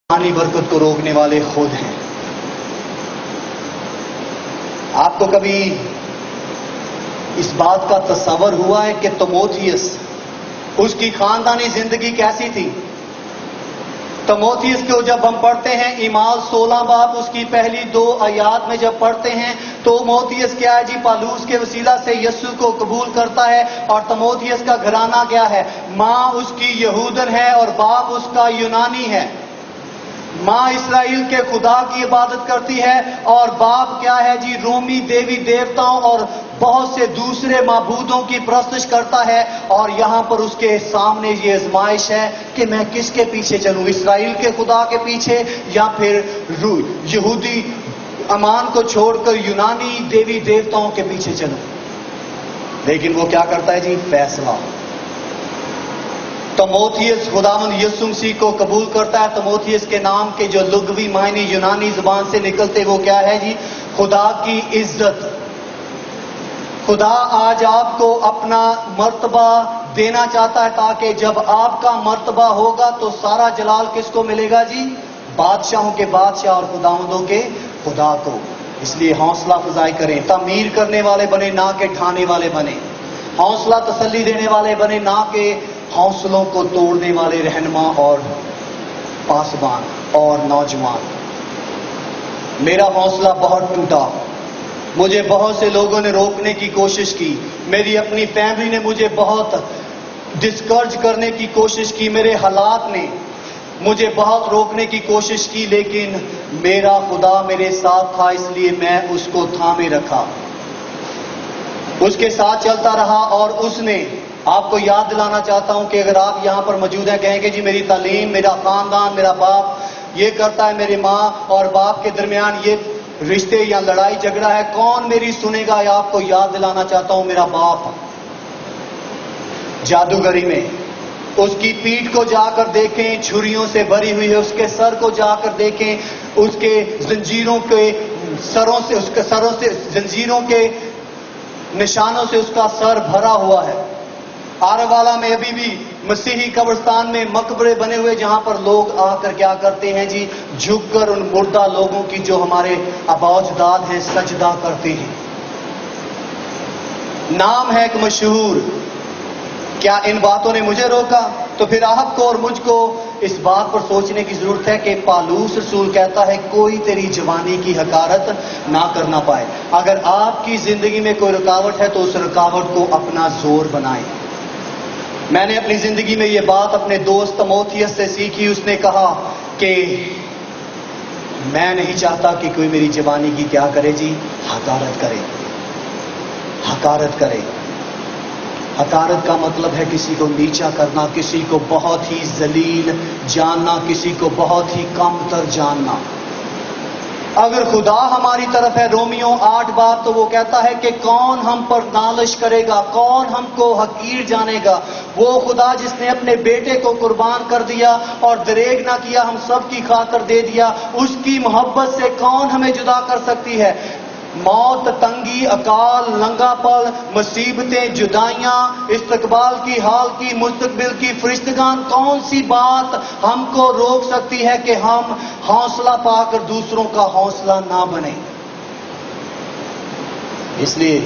روحانی برکت کو روکنے والے خود ہیں۔ آپ کو کبھی اس بات کا تصور ہوا ہے کہ تموتھیوس، اس کی خاندانی زندگی کیسی تھی؟ تموتھیوس کو جب ہم پڑھتے ہیں اعمال 16 باب اس کی پہلی 2 آیات میں جب پڑھتے ہیں تو تموتھیوس کیا ہے جی؟ پالوس کے وسیلہ سے یسوع کو قبول کرتا ہے، اور تموتھیوس کا گھرانہ کیا ہے؟ ماں اس کی یہودن ہے اور باپ اس کا یونانی ہے۔ ماں اسرائیل کے خدا کی عبادت کرتی ہے اور باپ کیا ہے جی؟ رومی دیوی دیوتاؤں اور بہت سے دوسرے معبودوں کی پرستش کرتا ہے، اور یہاں پر اس کے سامنے یہ آزمائش ہے کہ میں کس کے پیچھے چلوں، اسرائیل کے خدا کے پیچھے یا پھر یہودی امان کو چھوڑ کر یونانی دیوی دیوتاؤں کے پیچھے چلوں۔ لیکن وہ کیا کرتا ہے جی؟ فیصلہ۔ تموتھیوس خداوند یسوع مسیح کو قبول کرتا ہے۔ تموتھیوس کے نام کے جو لغوی معنی یونانی زبان سے نکلتے وہ کیا ہے جی؟ خدا کی عزت۔ خدا آج آپ کو اپنا مرتبہ دینا چاہتا ہے تاکہ جب آپ کا مرتبہ ہوگا تو سارا جلال کس کو ملے گا جی؟ بادشاہوں کے بادشاہ اور خداوندوں کے خدا کو۔ اس لیے حوصلہ افزائی کریں، تعمیر کرنے والے بنے نہ کہ ڈھانے والے بنے، حوصلہ تسلی دینے والے بنے نہ کہ حوصلوں کو توڑنے والے رہنما اور پاسبان اور نوجوان۔ میرا حوصلہ بہت ٹوٹا، مجھے بہت سے لوگوں نے روکنے کی کوشش کی، میری اپنی فیملی نے مجھے بہت ڈسکرج کرنے کی کوشش کی، میرے حالات نے مجھے بہت روکنے کی کوشش کی، لیکن میرا خدا میرے ساتھ تھا، اس لیے میں اس کو تھامے رکھا، اس کے ساتھ چلتا رہا۔ اور اس نے آپ کو یاد دلانا چاہتا ہوں کہ اگر آپ یہاں پر موجود ہیں، کہیں کہ جی میری تعلیم، میرا خاندان، میرا باپ یہ کرتا ہے، میری ماں اور باپ کے درمیان یہ رشتے یا لڑائی جھگڑا ہے، کون میری سنے گا؟ آپ کو یاد دلانا چاہتا ہوں میرا باپ جادوگری میں، اس کی پیٹھ کو جا کر دیکھیں، چھریوں سے بھری ہوئی ہے، اس کے سر کو جا کر دیکھیں، اس کے زنجیروں کے سروں سے، اس کے سروں سے، زنجیروں کے نشانوں سے اس کا سر بھرا ہوا ہے۔ آروالا میں ابھی بھی مسیحی قبرستان میں مقبرے بنے ہوئے جہاں پر لوگ آ کر کیا کرتے ہیں جی؟ جھک کر ان مردہ لوگوں کی جو ہمارے آباء و اجداد ہیں سجدہ کرتے ہیں۔ نام ہے ایک مشہور۔ کیا ان باتوں نے مجھے روکا؟ تو پھر آپ کو اور مجھ کو اس بات پر سوچنے کی ضرورت ہے کہ پالوس رسول کہتا ہے کوئی تیری جوانی کی حقارت نہ کرنا پائے۔ اگر آپ کی زندگی میں کوئی رکاوٹ ہے تو اس رکاوٹ کو اپنا زور بنائیں۔ میں نے اپنی زندگی میں یہ بات اپنے دوست تموتھیوس سے سیکھی۔ اس نے کہا کہ میں نہیں چاہتا کہ کوئی میری جوانی کی کیا کرے جی؟ حقارت کرے، حقارت کرے۔ حقارت کا مطلب ہے کسی کو نیچا کرنا، کسی کو بہت ہی ذلیل جاننا، کسی کو بہت ہی کم تر جاننا۔ اگر خدا ہماری طرف ہے، رومیوں 8 باب، تو وہ کہتا ہے کہ کون ہم پر نالش کرے گا، کون ہم کو حقیر جانے گا؟ وہ خدا جس نے اپنے بیٹے کو قربان کر دیا اور دریغ نہ کیا، ہم سب کی خاطر دے دیا، اس کی محبت سے کون ہمیں جدا کر سکتی ہے؟ موت، تنگی، اکال، ننگا پل، مصیبتیں، جدائیاں، استقبال کی، حال کی، مستقبل کی فرشتگان، کون سی بات ہم کو روک سکتی ہے کہ ہم حوصلہ پا کر دوسروں کا حوصلہ نہ بنے؟ اس لیے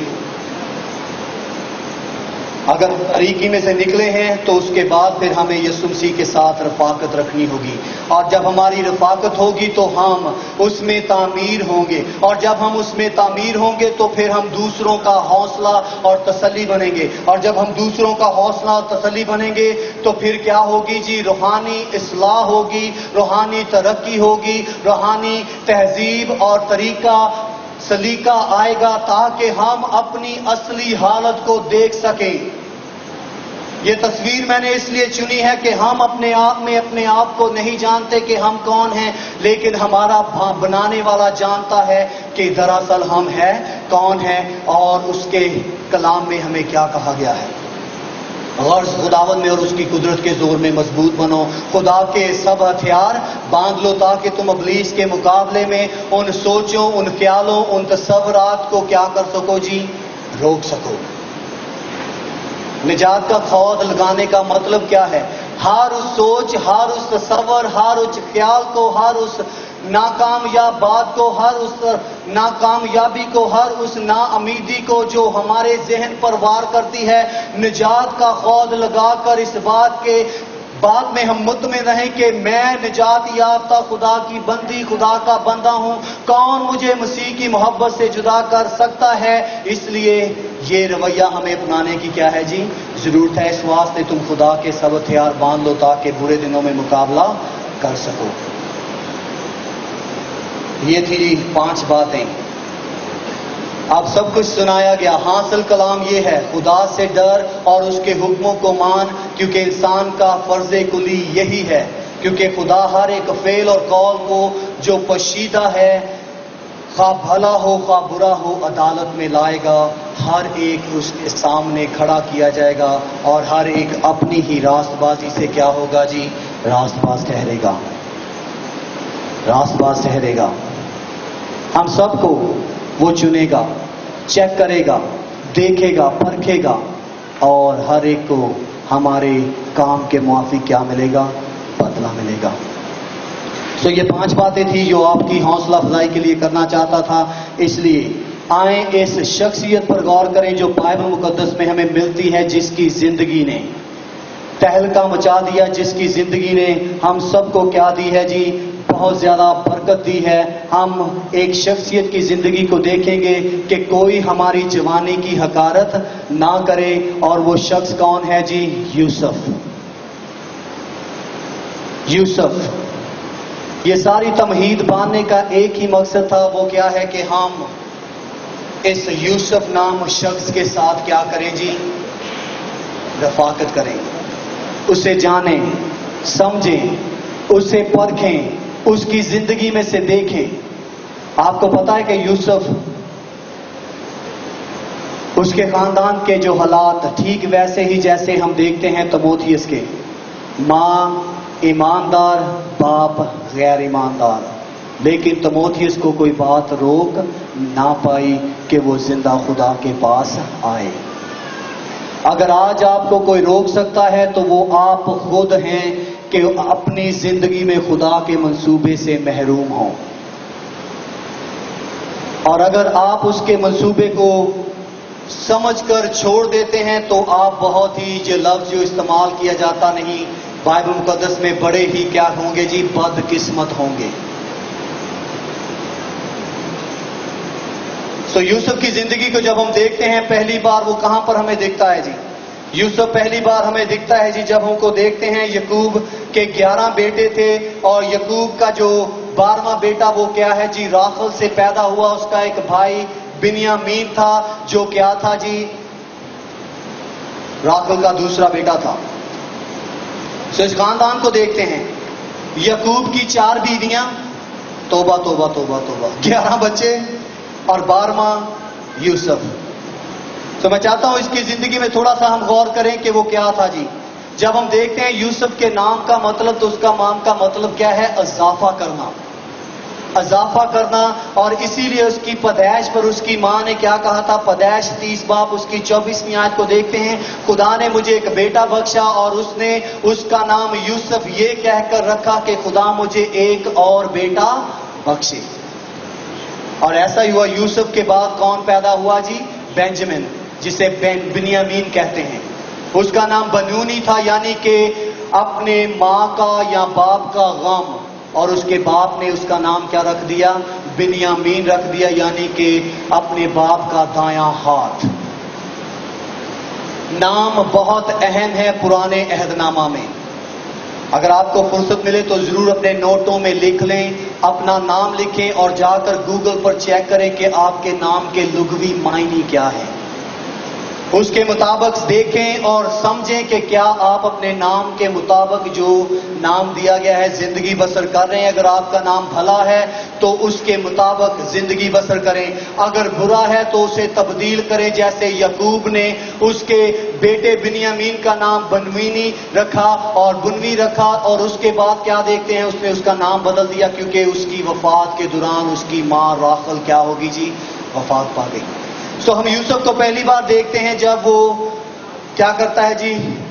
اگر طریقی میں سے نکلے ہیں تو اس کے بعد پھر ہمیں یسوع مسیح کے ساتھ رفاقت رکھنی ہوگی، اور جب ہماری رفاقت ہوگی تو ہم اس میں تعمیر ہوں گے، اور جب ہم اس میں تعمیر ہوں گے تو پھر ہم دوسروں کا حوصلہ اور تسلی بنیں گے، اور جب ہم دوسروں کا حوصلہ اور تسلی بنیں گے تو پھر کیا ہوگی جی؟ روحانی اصلاح ہوگی، روحانی ترقی ہوگی، روحانی تہذیب اور طریقہ سلیقہ آئے گا تاکہ ہم اپنی اصلی حالت کو دیکھ سکیں۔ یہ تصویر میں نے اس لیے چنی ہے کہ ہم اپنے آپ میں اپنے آپ کو نہیں جانتے کہ ہم کون ہیں، لیکن ہمارا بنانے والا جانتا ہے کہ دراصل ہم ہیں کون ہیں، اور اس کے کلام میں ہمیں کیا کہا گیا ہے۔ غرض خداوند میں اور اس کی قدرت کے زور میں مضبوط بنو، خدا کے سب ہتھیار باندھ لو تاکہ تم ابلیس کے مقابلے میں ان سوچوں، ان خیالوں، ان تصورات کو کیا کر سکو جی؟ روک سکو۔ نجات کا فوج لگانے کا مطلب کیا ہے؟ ہر اس سوچ، ہر اس تصور، ہر اس خیال کو، ہر اس ناکامیاب بات کو، ہر اس ناکامیابی کو، ہر اس نا امیدی کو جو ہمارے ذہن پر وار کرتی ہے، نجات کا خود لگا کر اس بات میں ہم مطمئن رہیں کہ میں نجات یافتہ خدا کی بندی، خدا کا بندہ ہوں، کون مجھے مسیح کی محبت سے جدا کر سکتا ہے۔ اس لیے یہ رویہ ہمیں اپنانے کی کیا ہے جی؟ ضرورت ہے۔ اس واسطے تم خدا کے سب ہتھیار باندھ لو تاکہ برے دنوں میں مقابلہ کر سکو۔ یہ تھی 5 باتیں۔ اب سب کچھ سنایا گیا، حاصل کلام یہ ہے، خدا سے ڈر اور اس کے حکموں کو مان، کیونکہ انسان کا فرض کلی یہی ہے، کیونکہ خدا ہر ایک فعل اور قول کو جو پوشیدہ ہے، خواہ بھلا ہو خواہ برا ہو، عدالت میں لائے گا، ہر ایک اس کے سامنے کھڑا کیا جائے گا، اور ہر ایک اپنی ہی راست بازی سے کیا ہوگا جی؟ راست باز ٹھہرے گا، راست باز ٹھہرے گا۔ ہم سب کو وہ چنے گا، چیک کرے گا، دیکھے گا، پرکھے گا، اور ہر ایک کو ہمارے کام کے موافق کیا ملے گا؟ بدلہ ملے گا۔ تو یہ 5 باتیں تھی جو آپ کی حوصلہ افزائی کے لیے کرنا چاہتا تھا۔ اس لیے آئیں اس شخصیت پر غور کریں جو بائبل مقدس میں ہمیں ملتی ہے، جس کی زندگی نے تہلکہ مچا دیا، جس کی زندگی نے ہم سب کو کیا دی ہے جی؟ بہت زیادہ برکت دی ہے۔ ہم ایک شخصیت کی زندگی کو دیکھیں گے کہ کوئی ہماری جوانی کی حقارت نہ کرے، اور وہ شخص کون ہے جی؟ یوسف۔ یوسف، یہ ساری تمہید باندھنے کا ایک ہی مقصد تھا، وہ کیا ہے کہ ہم اس یوسف نام شخص کے ساتھ کیا کریں جی؟ رفاقت کریں، اسے جانیں، سمجھیں، اسے پرکھیں، اس کی زندگی میں سے دیکھیں۔ آپ کو پتا ہے کہ یوسف، اس کے خاندان کے جو حالات ٹھیک ویسے ہی جیسے ہم دیکھتے ہیں تموتھیس کے، ماں ایماندار، باپ غیر ایماندار، لیکن تموتھیس کو کوئی بات روک نہ پائی کہ وہ زندہ خدا کے پاس آئے۔ اگر آج آپ کو کوئی روک سکتا ہے تو وہ آپ خود ہیں کہ اپنی زندگی میں خدا کے منصوبے سے محروم ہوں، اور اگر آپ اس کے منصوبے کو سمجھ کر چھوڑ دیتے ہیں تو آپ بہت ہی جو لفظ جو استعمال کیا جاتا نہیں بائبل مقدس میں، بڑے ہی کیا ہوں گے جی؟ بد قسمت ہوں گے۔ تو یوسف کی زندگی کو جب ہم دیکھتے ہیں، پہلی بار وہ کہاں پر ہمیں دکھتا ہے جی؟ یوسف پہلی بار ہمیں دکھتا ہے جی جب ہم کو دیکھتے ہیں یعقوب کے 11 بیٹے تھے، اور یعقوب کا جو 12واں بیٹا وہ کیا ہے جی؟ راخل سے پیدا ہوا۔ اس کا ایک بھائی بنیامین تھا جو کیا تھا جی؟ راخل کا دوسرا بیٹا تھا۔ تو اس خاندان کو دیکھتے ہیں، یعقوب کی 4 بیویاں، توبہ توبہ توبہ توبہ، 11 بچے، اور 12واں یوسف۔ تو میں چاہتا ہوں اس کی زندگی میں تھوڑا سا ہم غور کریں کہ وہ کیا تھا جی۔ جب ہم دیکھتے ہیں یوسف کے نام کا مطلب، تو اس کا نام کا مطلب کیا ہے؟ اضافہ کرنا، اضافہ کرنا۔ اور اسی لیے اس کی پیدائش پر اس کی ماں نے کیا کہا تھا؟ پیدائش 30 باب اس کی 24ویں آیت کو دیکھتے ہیں، خدا نے مجھے ایک بیٹا بخشا اور اس نے اس کا نام یوسف یہ کہہ کر رکھا کہ خدا مجھے ایک اور بیٹا بخشے۔ اور ایسا ہی ہوا۔ یوسف کے بعد کون پیدا ہوا جی؟ بینجمن، جسے بنیامین کہتے ہیں۔ اس کا نام بنونی تھا، یعنی کہ اپنے ماں کا یا باپ کا غم، اور اس کے باپ نے اس کا نام کیا رکھ دیا؟ بنیامین رکھ دیا، یعنی کہ اپنے باپ کا دایاں ہاتھ۔ نام بہت اہم ہے پرانے عہد نامہ میں۔ اگر آپ کو فرصت ملے تو ضرور اپنے نوٹوں میں لکھ لیں، اپنا نام لکھیں اور جا کر گوگل پر چیک کریں کہ آپ کے نام کے لغوی معنی کیا ہے۔ اس کے مطابق دیکھیں اور سمجھیں کہ کیا آپ اپنے نام کے مطابق جو نام دیا گیا ہے زندگی بسر کر رہے ہیں۔ اگر آپ کا نام بھلا ہے تو اس کے مطابق زندگی بسر کریں، اگر برا ہے تو اسے تبدیل کریں، جیسے یعقوب نے اس کے بیٹے بنیامین کا نام بنوینی رکھا اور بنوی رکھا، اور اس کے بعد کیا دیکھتے ہیں؟ اس نے اس کا نام بدل دیا، کیونکہ اس کی وفات کے دوران اس کی ماں راخل کیا ہوگی جی؟ وفات پا گئی۔ تو ہم یوسف کو پہلی بار دیکھتے ہیں جب وہ کیا کرتا ہے جی؟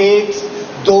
1, 2,